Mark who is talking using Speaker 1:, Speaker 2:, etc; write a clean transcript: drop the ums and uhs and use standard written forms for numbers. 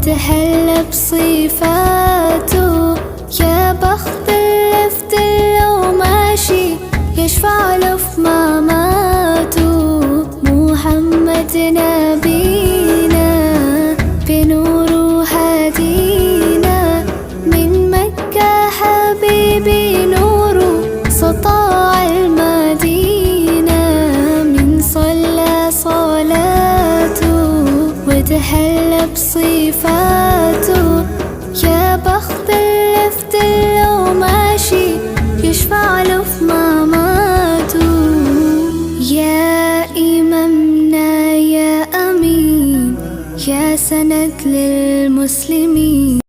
Speaker 1: وتحلى بصفاته. يا بخت اللفت لو ماشي يشفع له في مماته. محمد نبينا بنوره هدينا، من مكة حبيبي نوره سطاع المدينة. من صلى صلاته وتحلى بصفاته. يا بخت اللفت لو ماشي يشفع له في مماته. يا إمامنا يا أمين، يا سند للمسلمين.